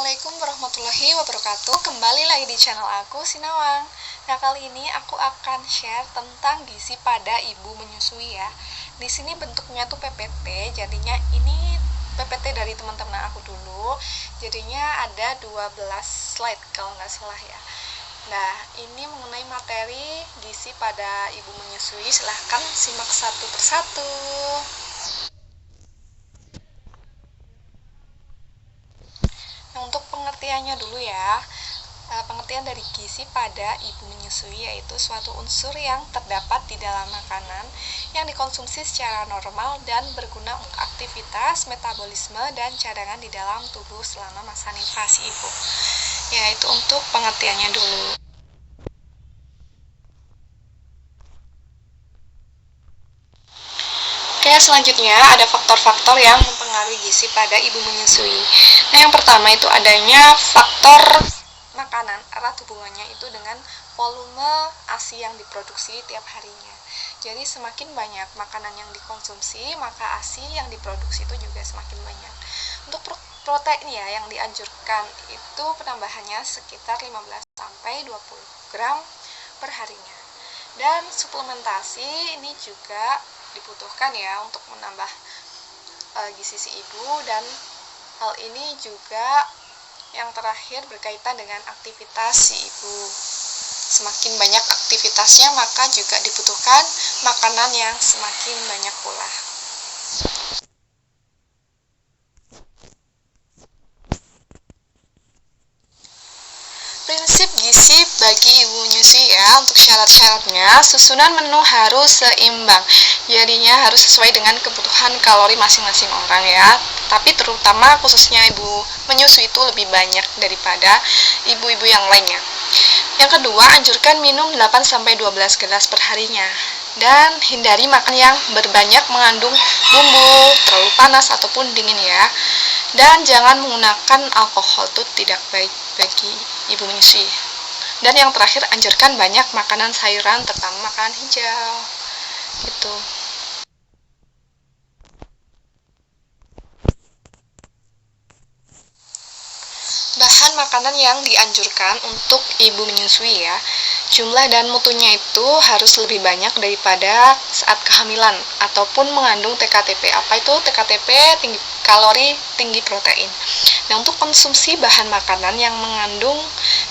Assalamualaikum warahmatullahi wabarakatuh. Kembali lagi di channel aku, Sinawang. Nah, kali ini aku akan share tentang gizi pada ibu menyusui ya. Di sini bentuknya tuh PPT, jadinya ini PPT dari teman-teman aku dulu. Jadinya ada 12 slide kalau nggak salah ya. Nah, ini mengenai materi gizi pada ibu menyusui. Silahkan simak satu persatu. Nah, untuk pengertiannya dulu ya. Pengertian dari gizi pada ibu menyusui yaitu suatu unsur yang terdapat di dalam makanan yang dikonsumsi secara normal dan berguna untuk aktivitas, metabolisme, dan cadangan di dalam tubuh selama masa nifasi ibu. Yaitu untuk pengertiannya dulu. Oke, selanjutnya ada faktor-faktor yang mempengaruhi gizi pada ibu menyusui. Nah, yang pertama itu adanya faktor makanan, erat hubungannya itu dengan volume ASI yang diproduksi tiap harinya. Jadi semakin banyak makanan yang dikonsumsi, maka ASI yang diproduksi itu juga semakin banyak. Untuk protein ya yang dianjurkan itu penambahannya sekitar 15 sampai 20 gram per harinya. Dan suplementasi ini juga dibutuhkan ya untuk menambah gizi si ibu, dan hal ini juga yang terakhir berkaitan dengan aktivitas si ibu. Semakin banyak aktivitasnya maka juga dibutuhkan makanan yang semakin banyak pula. Prinsip gizi bagi ibu menyusui ya, untuk syarat-syaratnya susunan menu harus seimbang, jadinya harus sesuai dengan kebutuhan kalori masing-masing orang ya, tapi terutama khususnya ibu menyusui itu lebih banyak daripada ibu-ibu yang lainnya. Yang kedua, anjurkan minum 8-12 gelas per harinya, dan hindari makan yang berbanyak mengandung bumbu, terlalu panas ataupun dingin ya. Dan jangan menggunakan alkohol, itu tidak baik bagi ibu menyusui. Dan yang terakhir, anjurkan banyak makanan sayuran, terutama makanan hijau. Gitu. Bahan makanan yang dianjurkan untuk ibu menyusui ya, jumlah dan mutunya itu harus lebih banyak daripada saat kehamilan ataupun mengandung TKTP. Apa itu TKTP? Tinggi kalori, tinggi protein. Nah, untuk konsumsi bahan makanan yang mengandung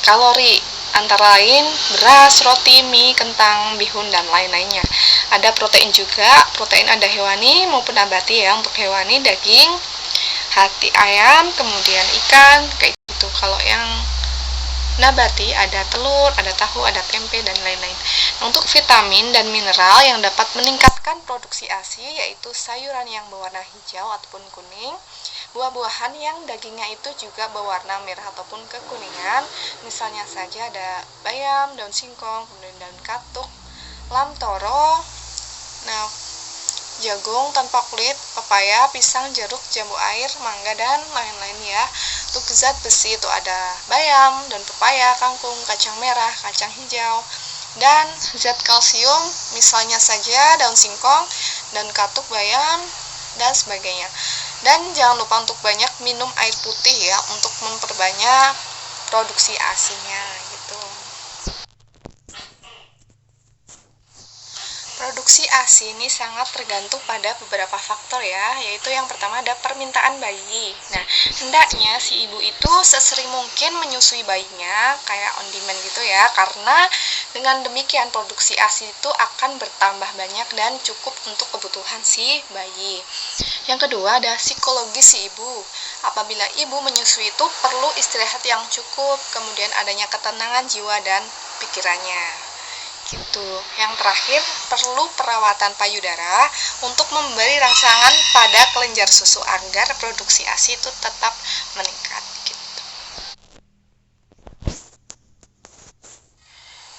kalori antara lain beras, roti, mie, kentang, bihun, dan lain-lainnya. Ada protein juga, protein ada hewani maupun nabati ya. Untuk hewani daging, hati ayam, kemudian ikan, kayak gitu. Kalau yang nabati ada telur, ada tahu, ada tempe, dan lain-lain. Nah, untuk vitamin dan mineral yang dapat meningkatkan produksi ASI yaitu sayuran yang berwarna hijau ataupun kuning, buah-buahan yang dagingnya itu juga berwarna merah ataupun kekuningan, misalnya saja ada bayam, daun singkong, kemudian daun katuk, lam toro, jagung tanpa kulit, pepaya, pisang, jeruk, jambu air, mangga, dan lain-lain ya. Untuk zat besi itu ada bayam, dan pepaya, kangkung, kacang merah, kacang hijau, dan zat kalsium misalnya saja daun singkong, dan katuk, bayam, dan sebagainya. Dan jangan lupa untuk banyak minum air putih ya, untuk memperbanyak produksi ASI-nya gitu. Produksi ASI ini sangat tergantung pada beberapa faktor ya, yaitu yang pertama ada permintaan bayi. Nah, hendaknya si ibu itu sesering mungkin menyusui bayinya kayak on demand gitu ya, karena dengan demikian produksi ASI itu akan bertambah banyak dan cukup untuk kebutuhan si bayi. Yang kedua ada psikologis si ibu. Apabila ibu menyusui itu perlu istirahat yang cukup, kemudian adanya ketenangan jiwa dan pikirannya. Gitu. Yang terakhir, perlu perawatan payudara untuk memberi rangsangan pada kelenjar susu agar produksi ASI itu tetap meningkat gitu.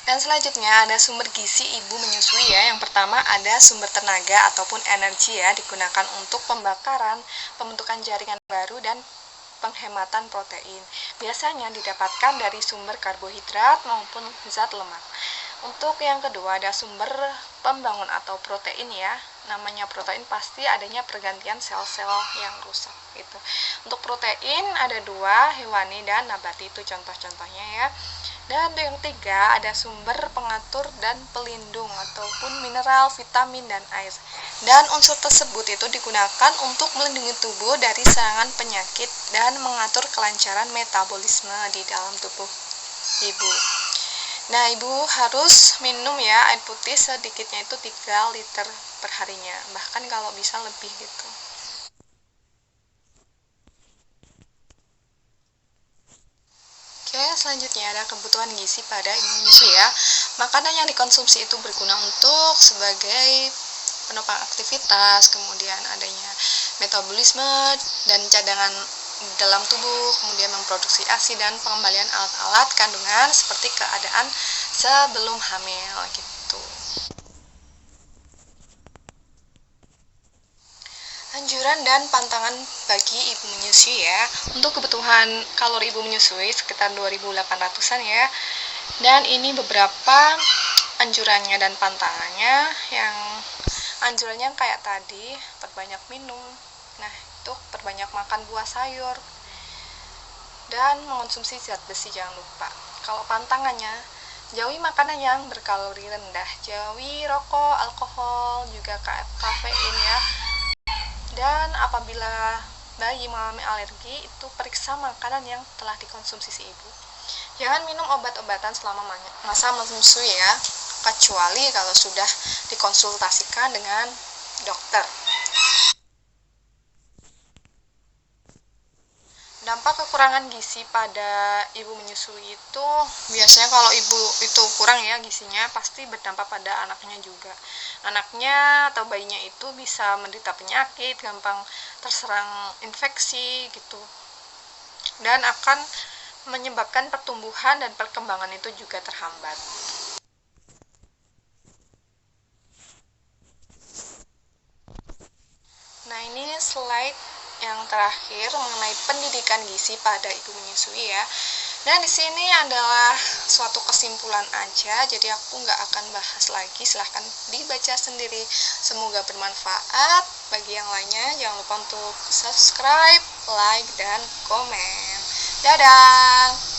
Dan selanjutnya ada sumber gizi ibu menyusui ya. Yang pertama ada sumber tenaga ataupun energi ya, digunakan untuk pembakaran, pembentukan jaringan baru, dan penghematan protein. Biasanya didapatkan dari sumber karbohidrat maupun zat lemak. Untuk yang kedua ada sumber pembangun atau protein ya. namanya protein pasti adanya pergantian sel-sel yang rusak gitu. Untuk protein ada 2, hewani dan nabati, itu contoh-contohnya ya. Dan yang 3 ada sumber pengatur dan pelindung ataupun mineral, vitamin, dan air. Dan unsur tersebut itu digunakan untuk melindungi tubuh dari serangan penyakit dan mengatur kelancaran metabolisme di dalam tubuh ibu. Nah, ibu harus minum ya air putih sedikitnya itu 3 liter per harinya, bahkan kalau bisa lebih gitu. Oke, selanjutnya ada kebutuhan gizi pada ibu menyusui ya. Makanan yang dikonsumsi itu berguna untuk sebagai penopang aktivitas, kemudian adanya metabolisme dan cadangan dalam tubuh, kemudian memproduksi ASI dan pengembalian alat-alat kandungan seperti keadaan sebelum hamil gitu. Anjuran dan pantangan bagi ibu menyusui ya. Untuk kebutuhan kalori ibu menyusui sekitar 2.800-an ya. Dan ini beberapa anjurannya dan pantangannya. Yang anjurannya kayak tadi, perbanyak minum. Nah, itu perbanyak makan buah sayur. Dan mengonsumsi zat besi jangan lupa. Kalau pantangannya, jauhi makanan yang berkalori rendah. Jauhi rokok, alkohol, juga kafein ya. Dan apabila bayi mengalami alergi, itu periksa makanan yang telah dikonsumsi si ibu. Jangan minum obat-obatan selama masa menyusui ya, kecuali kalau sudah dikonsultasikan dengan dokter. Dampak kekurangan gizi pada ibu menyusui itu biasanya kalau ibu itu kurang ya gizinya, pasti berdampak pada anaknya juga. Anaknya atau bayinya itu bisa menderita penyakit, gampang terserang infeksi gitu, dan akan menyebabkan pertumbuhan dan perkembangan itu juga terhambat. Nah, ini slide yang terakhir mengenai pendidikan gizi pada ibu menyusui ya. Nah, di sini adalah suatu kesimpulan aja, jadi aku nggak akan bahas lagi, silahkan dibaca sendiri. Semoga bermanfaat. Bagi yang lainnya, jangan lupa untuk subscribe, like, dan komen. Dadah!